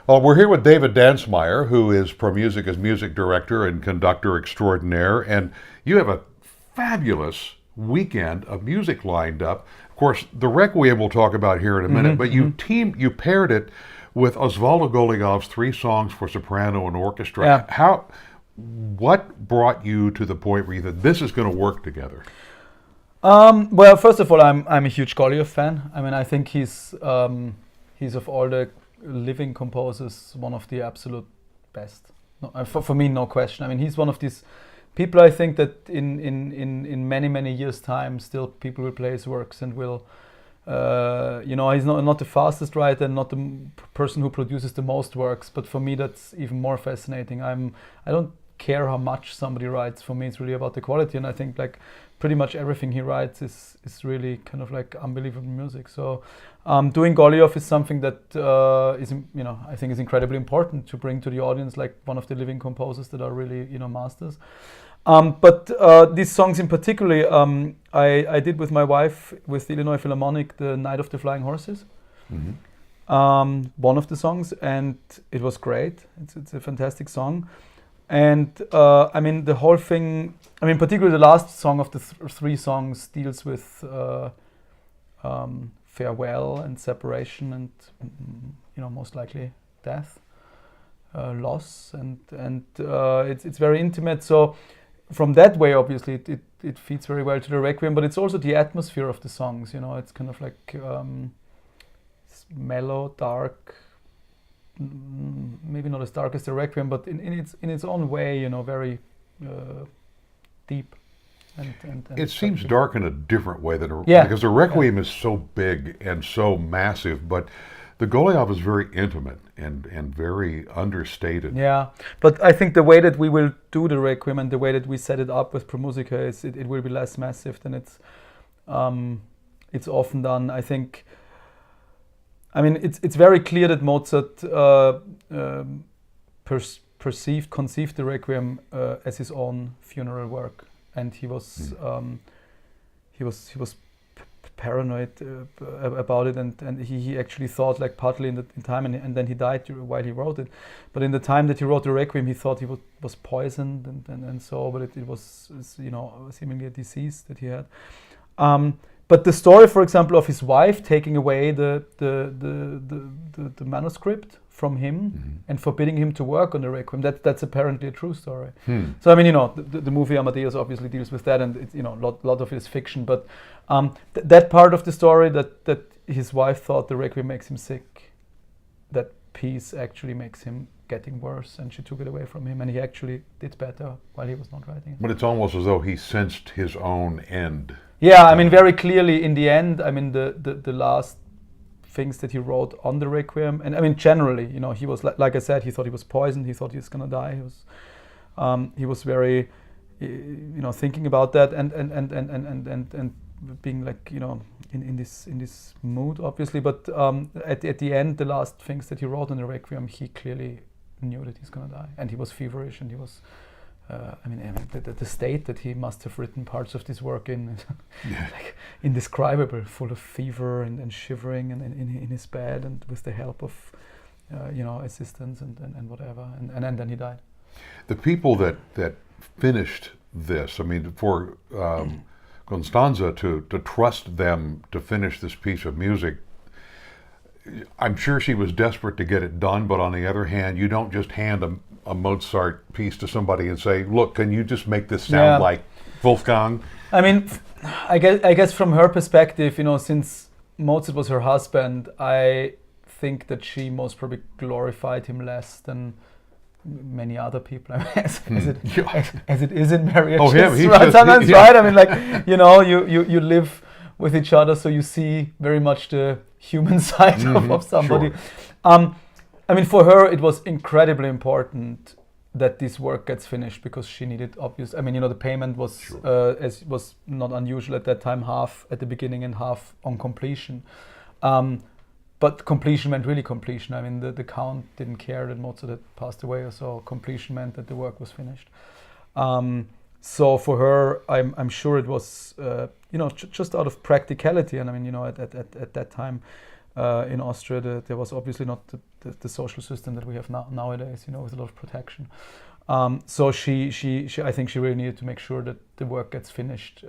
Well, we're here with David Danzmayr, who is Pro Music as music director and conductor extraordinaire, and you have a fabulous weekend of music lined up. Of course, the Requiem we'll talk about here in a minute, but you paired it with Osvaldo Goligov's 3 songs for soprano and orchestra. Yeah. What brought you to the point where you thought this is going to work together? Well, first of all, I'm a huge Goliov fan. I mean, I think he's of all the living composers one of the absolute best. No, for me, no question. I mean, he's one of these people. I think that in many years' time, still people will play his works and will. He's not the fastest writer, not the person who produces the most works. But for me, that's even more fascinating. I don't care how much somebody writes. For me, it's really about the quality, and I think like pretty much everything he writes is really kind of like unbelievable music. So doing Goliov is something that I think is incredibly important to bring to the audience, like one of the living composers that are really masters. But these songs in particular, I did with my wife with the Illinois Philharmonic, the Night of the Flying Horses. One of the songs, and it was great. It's a fantastic song. And the whole thing, particularly the last song of the 3 songs deals with farewell and separation and, most likely death, loss, and it's very intimate. So from that way, obviously, it fits very well to the Requiem, but it's also the atmosphere of the songs. It's kind of like it's mellow, dark. Maybe not as dark as the Requiem, but in its own way, very deep. And it seems dark in a different way than because the Requiem is so big and so massive, but the Goliov is very intimate and very understated. Yeah, but I think the way that we will do the Requiem and the way that we set it up with Pro Musica is it will be less massive than it's often done. I think. It's very clear that Mozart conceived the Requiem as his own funeral work, and he was paranoid about it, and he actually thought, like, partly in time, and then he died while he wrote it. But in the time that he wrote the Requiem, he thought he was poisoned, and so, but it was seemingly a disease that he had. But the story, for example, of his wife taking away the manuscript from him and forbidding him to work on the Requiem, that's apparently a true story. So the movie Amadeus obviously deals with that, and it's, lot of it is fiction. But that part of the story that his wife thought the Requiem makes him sick, that piece actually makes him getting worse, and she took it away from him, and he actually did better while he was not writing it. But it's almost as though he sensed his own end. Yeah, very clearly in the end, the last things that he wrote on the Requiem, and generally, he was, like I said, he thought he was poisoned, he thought he was going to die, he was very, thinking about that, and being like, in this mood, obviously, but at the end, the last things that he wrote on the Requiem, he clearly knew that he's going to die, and he was feverish, and he was the state that he must have written parts of this work in, like indescribable, full of fever and shivering, and in his bed, and with the help of assistants and whatever, and then he died. The people that finished this, for Constanza to trust them to finish this piece of music, I'm sure she was desperate to get it done, but on the other hand, you don't just hand a Mozart piece to somebody and say, look, can you just make this sound like Wolfgang? I guess from her perspective, since Mozart was her husband, I think that she most probably glorified him less than many other people, as it is in marriage. Sometimes, right? You live with each other, so you see very much the human side of somebody. Sure. For her, it was incredibly important that this work gets finished, because she needed, the payment was as was not unusual at that time, half at the beginning and half on completion. But completion meant really completion. The Count didn't care that Mozart had passed away, or so. Completion meant that the work was finished. So for her, I'm sure it was, just out of practicality. And at that time in Austria, there was obviously not the social system that we have nowadays, you know, with a lot of protection. So she I think she really needed to make sure that the work gets finished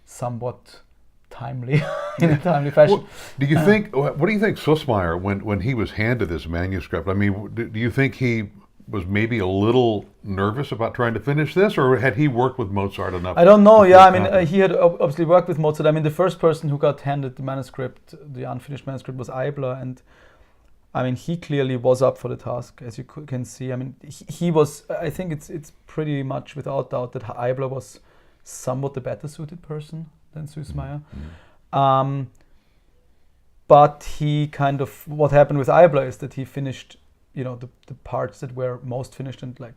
somewhat timely in a timely fashion. Well, do you think? What do you think, Sussmayer, when he was handed this manuscript? I mean, do you think he was maybe a little nervous about trying to finish this, or had he worked with Mozart enough? I don't know. to Yeah, feel I mean, confident? he had obviously worked with Mozart. I mean, the first person who got handed the manuscript, the unfinished manuscript, was Eibler, and I mean, he clearly was up for the task, as you can see. I mean, he was. I think it's pretty much without doubt that Eibler was somewhat the better suited person than Sussmayer. But he kind of, what happened with Eibler is that he finished, you know, the parts that were most finished and like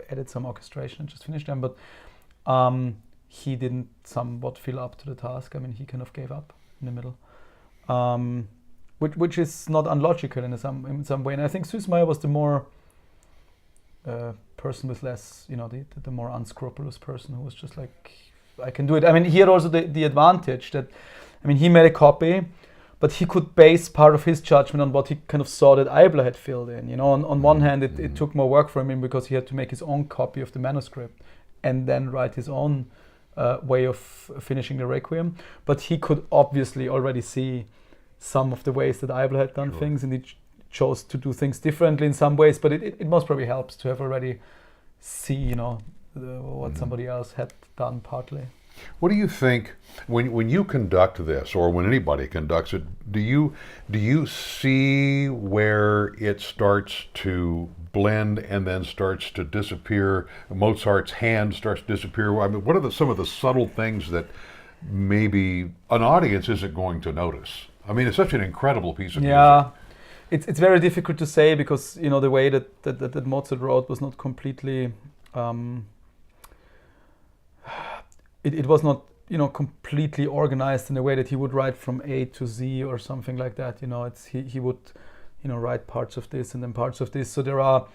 added some orchestration and just finished them. But he didn't somewhat feel up to the task. I mean, he kind of gave up in the middle, which is not unlogical in some way. And I think Sussmayer was the more person with less, you know, the more unscrupulous person who was just like, I can do it. I mean, he had also the advantage that, I mean, he made a copy, but he could base part of his judgment on what he kind of saw that Eibler had filled in. You know, on one hand, it took more work for him because he had to make his own copy of the manuscript and then write his own way of finishing the Requiem. But he could obviously already see some of the ways that Eibler had done things, and he chose to do things differently in some ways. But it most probably helps to have already see, you know, what somebody else had done partly. What do you think when you conduct this, or when anybody conducts it? Do you see where it starts to blend and then starts to disappear? Mozart's hand starts to disappear. I mean, what are some of the subtle things that maybe an audience isn't going to notice? I mean, it's such an incredible piece of music. Yeah, it's very difficult to say because, you know, the way that Mozart wrote was not completely. It was not, you know, completely organized in a way that he would write from A to Z or something like that. You know, he would, you know, write parts of this and then parts of this. So there are,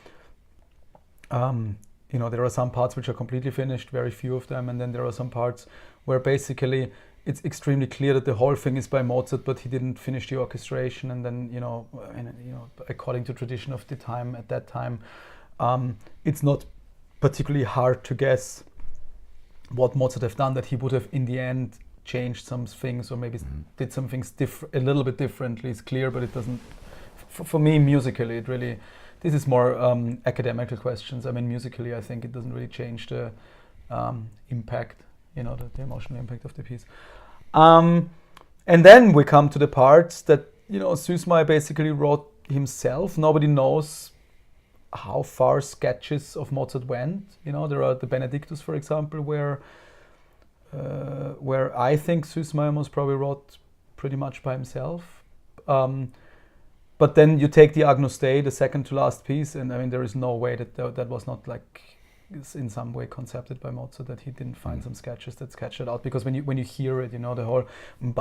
you know, there are some parts which are completely finished, very few of them, and then there are some parts where basically it's extremely clear that the whole thing is by Mozart, but he didn't finish the orchestration. And then, you know, according to tradition of the time at that time, it's not particularly hard to guess what Mozart have done, that he would have in the end changed some things or maybe did some things a little bit differently. It's clear, but it doesn't, for me musically, it really, this is more academical questions. I mean, musically I think it doesn't really change the impact, you know, the emotional impact of the piece. And then we come to the parts that, you know, Sussmayer basically wrote himself. Nobody knows how far sketches of Mozart went. You know, there are the Benedictus, for example, where I think Sussmayer most probably wrote pretty much by himself. But then you take the Agnus Dei, the second to last piece, and I mean, there is no way that was not like in some way concepted by Mozart, that he didn't find some sketches that sketched it out, because when you hear it, you know, the whole and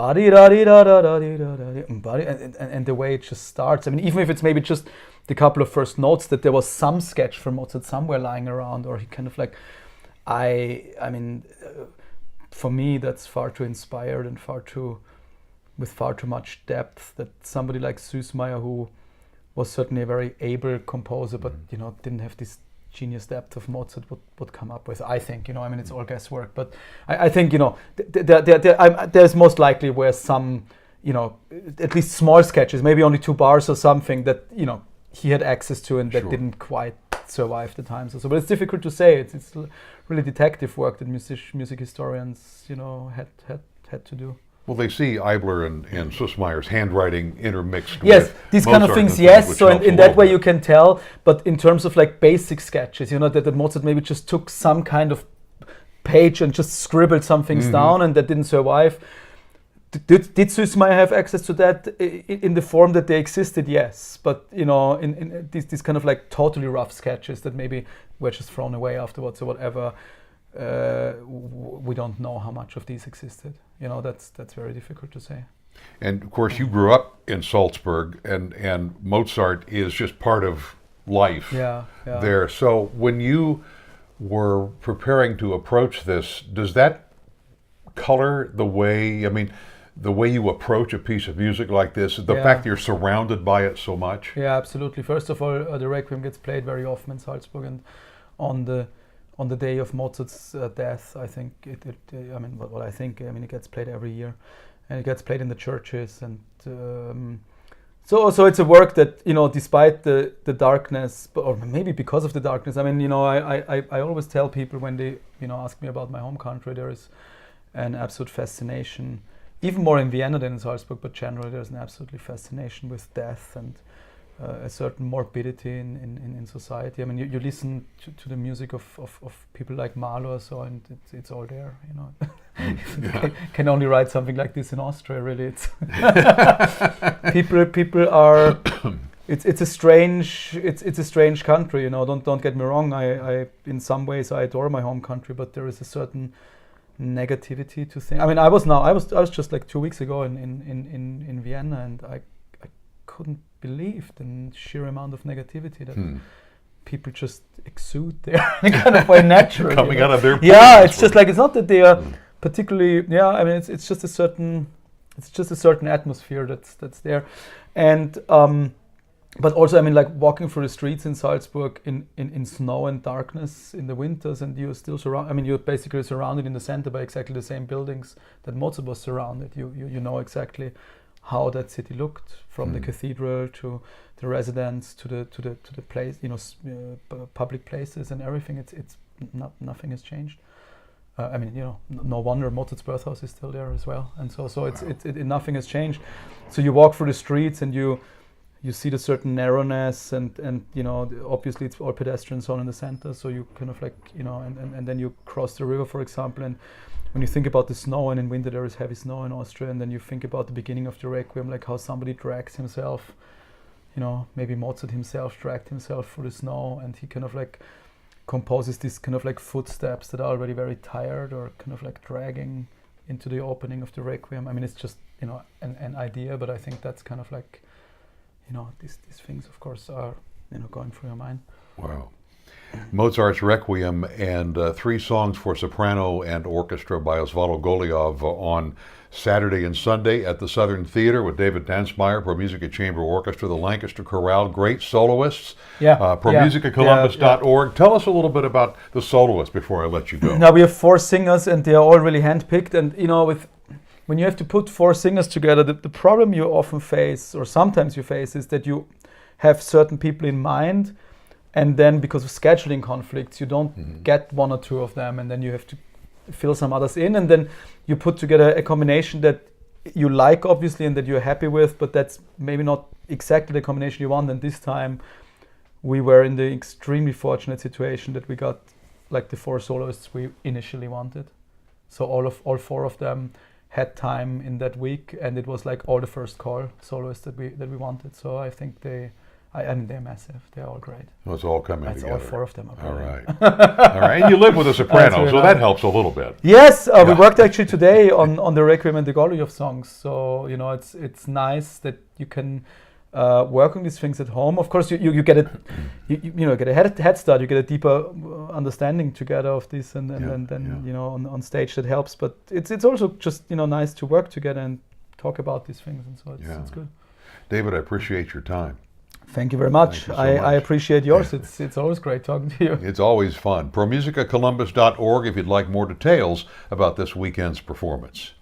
the way it just starts. I mean, even if it's maybe just the couple of first notes, that there was some sketch from Mozart somewhere lying around, or he kind of like, I mean, for me that's far too inspired and with far too much depth, that somebody like Sussmayer, who was certainly a very able composer, but you know, didn't have this genius depth of Mozart, would come up with. I think, you know, I mean, it's all guesswork, but I think, you know, there's most likely where some, you know, at least small sketches, maybe only 2 bars or something, that, you know, he had access to and that didn't quite survive the times. So, but it's difficult to say. It's really detective work that music historians, you know, had to do. Well, they see Eibler and Sussmayer's handwriting intermixed yes, with these Mozart kind of things, and yes. which So helps in a that little way bit. you can tell, but in terms of like basic sketches, you know, that Mozart maybe just took some kind of page and just scribbled some things down and that didn't survive. Did Sussmayer have access to that in the form that they existed? Yes, but you know, in these kind of like totally rough sketches that maybe were just thrown away afterwards or whatever, we don't know how much of these existed. You know, that's very difficult to say. And of course, you grew up in Salzburg, and Mozart is just part of life there. So when you were preparing to approach this, does that color the way? I mean, the way you approach a piece of music like this, the fact that you're surrounded by it so much? Yeah, absolutely. First of all, the Requiem gets played very often in Salzburg, and on the day of Mozart's death, I think I mean, what I think, I mean, it gets played every year, and it gets played in the churches, and so it's a work that, you know, despite the darkness, or maybe because of the darkness, I mean, you know, I always tell people when they, you know, ask me about my home country, there is an absolute fascination, even more in Vienna than in Salzburg, but generally there's an absolutely fascination with death and a certain morbidity in society. I mean, you listen to the music of people like Mahler, so, and it's all there, you know. Can only write something like this in Austria, really. It's people are. It's a strange country, you know. Don't get me wrong. I in some ways I adore my home country, but there is a certain negativity to things. I mean, I was just like 2 weeks ago in Vienna, and I couldn't believe the sheer amount of negativity that people just exude there, kind of by natural. Coming out of their it's just like, it's not that they are particularly. Yeah, I mean, it's just a certain atmosphere that's there, and but also, I mean, like walking through the streets in Salzburg in snow and darkness in the winters, and you're still surrounded. I mean, you're basically surrounded in the center by exactly the same buildings that Mozart was surrounded. You know exactly how that city looked, from the cathedral to the residence to the place, you know, public places and everything. It's nothing has changed. I mean, you know, no wonder Mozart's birthhouse is still there as well, and so it's nothing has changed. So you walk through the streets and you see the certain narrowness, and you know, obviously it's all pedestrian zone in the center, so you kind of like, you know, and then you cross the river, for example, and when you think about the snow, and in winter there is heavy snow in Austria, and then you think about the beginning of the Requiem, like how somebody drags himself, you know, maybe Mozart himself dragged himself through the snow, and he kind of like composes these kind of like footsteps that are already very tired, or kind of like dragging into the opening of the Requiem. I mean, it's just, you know, an idea, but I think that's kind of like, you know, these things, of course, are, you know, going through your mind. Wow. Mozart's Requiem and 3 songs for soprano and orchestra by Osvaldo Golijov on Saturday and Sunday at the Southern Theater with David Danzmayr, Pro Musica Chamber Orchestra, the Lancaster Chorale, great soloists. ProMusicaColumbus.org. Tell us a little bit about the soloists before I let you go. Now, we have 4 singers, and they are all really handpicked, and, you know, when you have to put 4 singers together, the problem you often face, or sometimes you face, is that you have certain people in mind, and then because of scheduling conflicts, you don't get 1 or 2 of them, and then you have to fill some others in, and then you put together a combination that you like, obviously, and that you're happy with, but that's maybe not exactly the combination you want. And this time we were in the extremely fortunate situation that we got like the 4 soloists we initially wanted. So all 4 of them had time in that week, and it was like all the first call soloists that we wanted. So I think I mean, they're massive. They're all great. Well, it's all coming together. All 4 of them are all great. right. All right. And you live with a soprano, so that helps a little bit. Yes, we worked actually today on the Requiem and the Golijov songs. So, you know, it's nice that you can work on these things at home. Of course, you get it. You know, get a head start. You get a deeper understanding together of this, and then you know, on stage that helps. But it's also just, you know, nice to work together and talk about these things, and so it's good. David, I appreciate your time. Thank you very much. Thank you so much. I appreciate yours. It's always great talking to you. It's always fun. ProMusicaColumbus.org if you'd like more details about this weekend's performance.